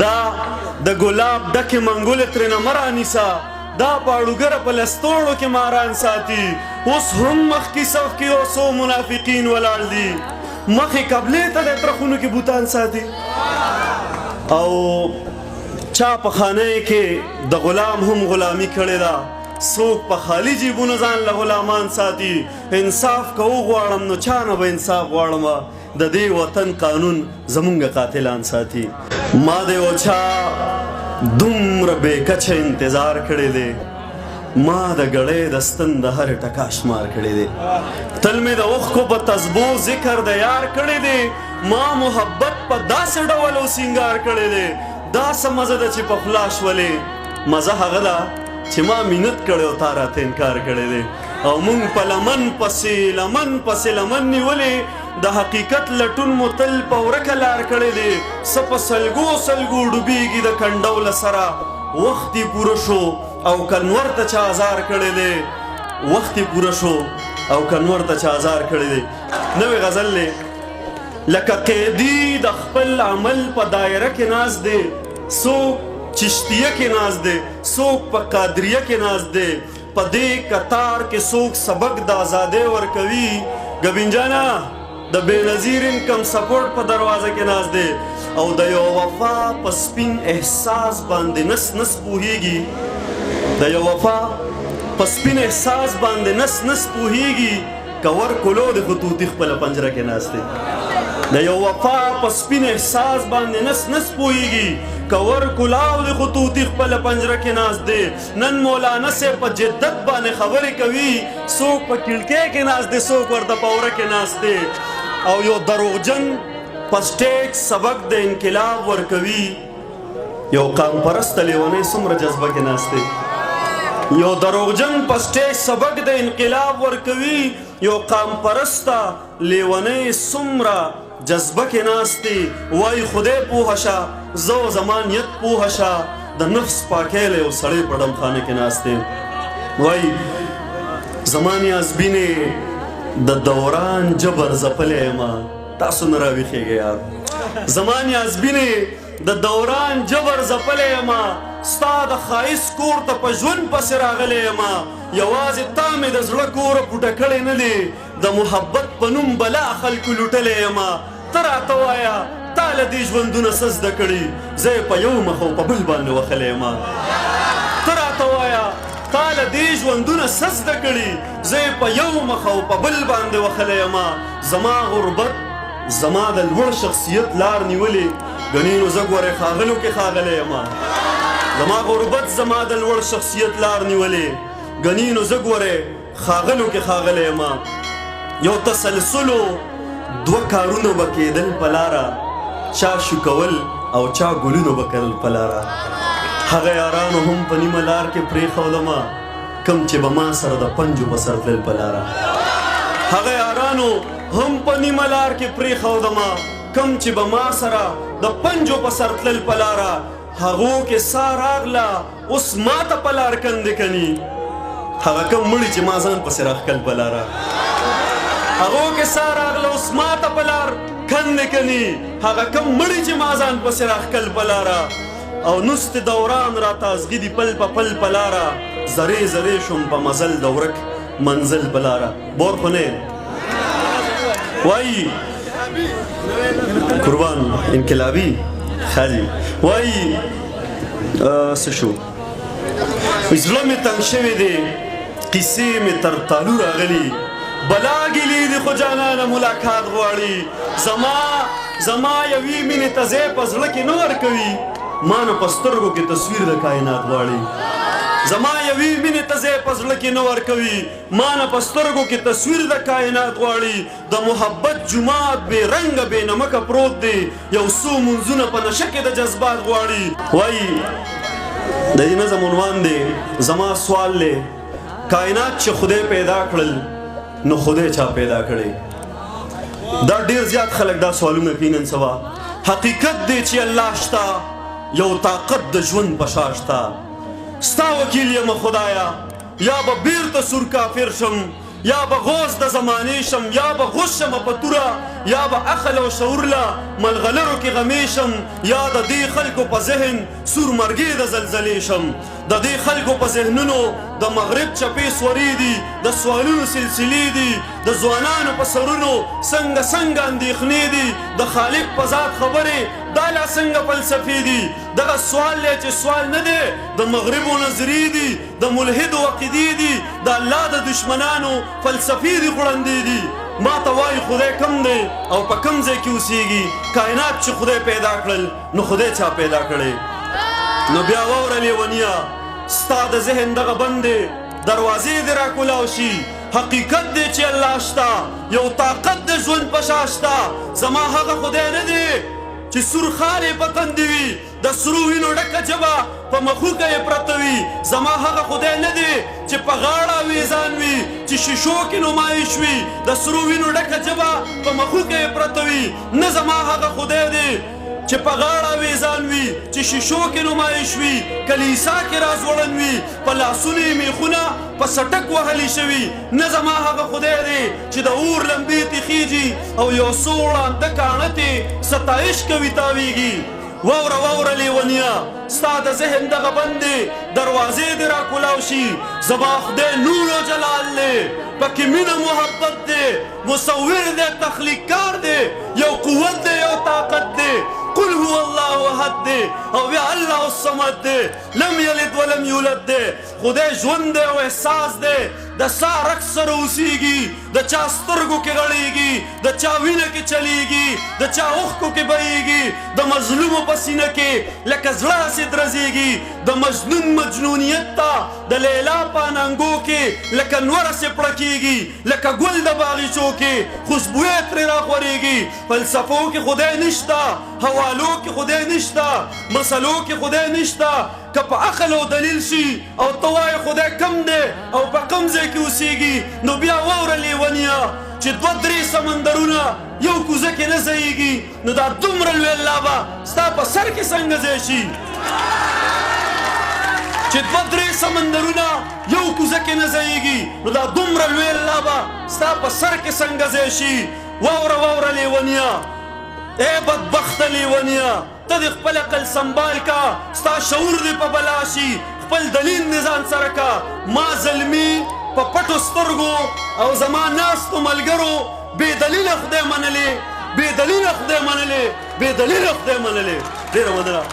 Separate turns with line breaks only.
دا د ګلاب ډکې منګولې ترېنه مه رانیسه دا پاړوګره په لستوړو کې ماران ساتي اوس هم مخکې صف کې یو څو منافقین ولاړ دي مخې قبلې ته د ترخونو کې بوتان ساتي او چا په خانه کې د غلام هم غلامي کړې ده څوک په خالی جیبونو ځان له غلامان ساتي انصاف که وغواړم نو چا نه به انصاف غواړم د دې وطن قانون زمونږ قاتلان ساتي ما د یو چا دومره بېکچه انتظار کړی دی ما د ګړۍ د ستن د هر ټکا شمار کړی دی تل مې د اوښکو په تسبو ذکر د یار کړی دی ما محبت په داسې ډول او سینګار کړی دی داسې مزه ده چې په خوله شولې مزه هغه ده چې ما مینت کړی او تا راته انکار کړی دی او مونږ په لمن پسې لمن نیولې د حقیقت لټون مو تل په ورکه لار کړی دی څه په سلګو ډوبېږي د کنډو له سره وخت یې پوره شو او کنور ته چا ازار کړی دی وخت یې پوره شو او کنور ته چا ازار کړی دی نوې غزل دی لکه قیدي د خپل عمل په دایره کې ناست دی څوک چشتیه کې ناست دی څوک په قادریه کې ناست دی په دې کتار کې څوک سبق د ازادۍ ورکوي ګبین جانا د بېنظیر انکم سپورټ په دروازه کې ناست دی او د یو وفا په سپین احساس باندې نس پوهیږي د یو وفا په سپین احساس باندې نس پوهیږي که ورکلو د خطوطي خپله پنجره کې ناست دی د یو وفا په سپین احساس باندې نس پوهیږي که ورکلاو د خطوطي خپله پنجره کې ناست دی نن مولانا صاحب په جدت باندې خبرې کوي څوک په کړکۍ کې ناست دی څوک ورته په وره کې ناست دی او یو دروغجن په سټیج سبق د انقلاب ورکوي یو قام پرسته لیونی څومره جذبه کې ناست دی یو دروغجن په سټیج سبق د انقلاب ورکوي یو قام پرسته لیونی څومره جذبه کې ناست دی وایي خدای پوهه شه زه و زما نیت پوهه شه د نفس پاکیله یو سړی په ډمخانه کې ناست دی وایي زما نیازبینې د دوران جبر ځپلی یمه تاسو نه راویښېږئ یار زما نیازبینې د دوران جبر ځپلی یمه ستا د ښایست کور ته په ژوند پسې راغلی یمه یوازې تا مې د زړه کوره پوټه کړی نه دی د محبت په نوم بلا خلکو لوټلی یمه ته راته وایه تا له دې ژوندونه څه زده کړي زه یې په یو مخ او په بل باندې وښلی یمه ته راته وایه تا له دې ژوندونه څه زده کړي زه یې په یو مخ او په بل باندې وښلی یمه زما غربت زما د لوړ شخصیت لار نیولې ګنې نو زه ګورې ښاغلو کې ښاغلی یمه زما غربت زما د لوړ شخصیت لار نیولې ګنې نو زه ګورې ښاغلو کې ښاغلی یمه یو تسلسلو دوه کارونه به کېدل په لاره چا شوکول او چا ګلونه به کرل په لاره هغه یارانو هم په نیمه لار کې پرېښودمه کم چې به ما سره د پنجو په سر تلل په لاره هغه یارانو هم په نیمه لار کې پرېښودمه کم چې به ما سره د پنجو په سر تلل په لاره هغو کې سا راغله اوس ما ته په لار کندې کني هغه کم مړي چې ما ځان پسې راښکل په لاره هغو کې سا راغله اوس ما ته په لار کندې کني هغه کم مړي چې ما ځان پسې راښکل په لاره او نست دوران را تازگی دی پل پا پل پلارا زره زره شم پا مزل دورک منزل بلارا بور خونه وای قربان انقلابی خالی وای سشو زړه مې تنګ شوی دی قصې مې تر تالو راغلي بلا ګیلې دي خو جانانه ملاقات غواړي زما یوې مینې ته ځای په زړه کې نه ورکوي ما نه په سترګو کې تصویر د کائنات غواړي زما یوې مینې ته ځای په زړه کې نه ورکوي ما نه په سترګو کې تصویر د کائنات غواړي د محبت جومات بې رنګه بې نمکه پروت دی یو څو منځونه په نشه کې د جذبات غواړي وایي د دې نظم عنوان دی زما سوال دی کائنات چې خدای پیدا کړل نو خدای چا پیدا کړی دا ډېر زیات خلک دا سوالونه کوي نن سبا حقیقت دی چې الله شته یو طاقت د ژوند په شا شته ستا وکیل یم خدایا یا به بیرته سور کافر شم یا به غوث د زمانې شم یا به غوث شم په توره یا به عقل او شعور له ملغلرو کې غمیشم یا د دې خلکو په ذهن سورمرګي د زلزلې شم د دې خلکو په ذهنونو د مغرب چپې سوري دي د سوالونو سلسلې دي د ځوانانو په سرونو څنګه اندېښنې دي د خالق په ذات خبرې دا لا څنګه فلسفې دي دغه سوال دی چې سوال نه دی د مغربو نظري دي د ملحدو عقیدې دي د الله د دشمنانو فلسفې دي غړندې دي ما ته وایي خدای کم دی او په کم ځای کې اوسېږي کائنات چې خدای پیدا کړل نو خدای چا پیدا کړی نو بیا واوره لیونیه ستا د ذهن دغه بندې دروازې دې راکولاو شي حقیقت دی چې الله شته یو طاقت د ژوند په شا شته زما هغه خدای نه دی چې سور خال یې په تندې وي د سرو وینو ډکه ژبه په مخوکه یې پرته وي زما هغه خدای نه دی چې په غاړه ویزان وي چې شیشو کې نمایش وي د سرو وینو ډکه ژبه په مخوکه یې پرته وي نه زما هغه خدای دی چې په غاړه ویزان وي چې شیشو کې نمایش وي کلیسا کې راځوړن وي په لاسونو یې میخونه په سټک وهلی شوي نه زما هغه خدای دی چې د اور لمبې تخیږي او یو څو وړانده کاڼه تې ستایش کوي تاویږي واوره لیونیه ستا د ذهن دغه بندې دروازې دې راکولاو شي زما خدای نور و جلال دی پکې مینه محبت دی مصور دی تخلیقکار دی یو قوت دی یو طاقت دی قل هو الله احد دی او بیا الله الصمد دی لم یلد ولم یولد دی خدای ژوند دی او احساس دی د سا رقص سره اوسیږي د چا سترګو کې غړیږي د چا وینه کې چلیږي د چا اوښکو کې بهیږي د مظلومو په سینه کې لکه زړه هسې درزیږي د مجنون مجنونیت ته د لیلا په اننګو کې لکه نور هسې پړه کېږي لکه ګل د باغچو کې خوشبویې ترې راخورېږي فلسفو کې خدای نشته حوالو کې خدای نشته مسلو کې خدای نشته که په عقل او دلیل شي او ته وایې خدای کم دی او په کم ځای کې اوسېږي نو بیا واوره لیونیه چې دوه درې سمندرونه یو کوزه کې نه ځایږي نو دا دومره لوی الله به ستا په سر کې څنګه ځای شي چې دوه درې سمندرونه یو کوزه کې نه ځایږي نو دا دومره لوی الله به ستا په سر کې څنګه ځای شي واوره لیونیه ای بدبخته لیونیه ته دې خپل عقل سنبال کا ستا شعور دې په بلا شي خپل دلیل دې ځان سره کا ما زلمي په پټو سترګو او زما ناستو ملګرو بې دلیله خدای منلې بې دلیله خدای منلې ډېره مننه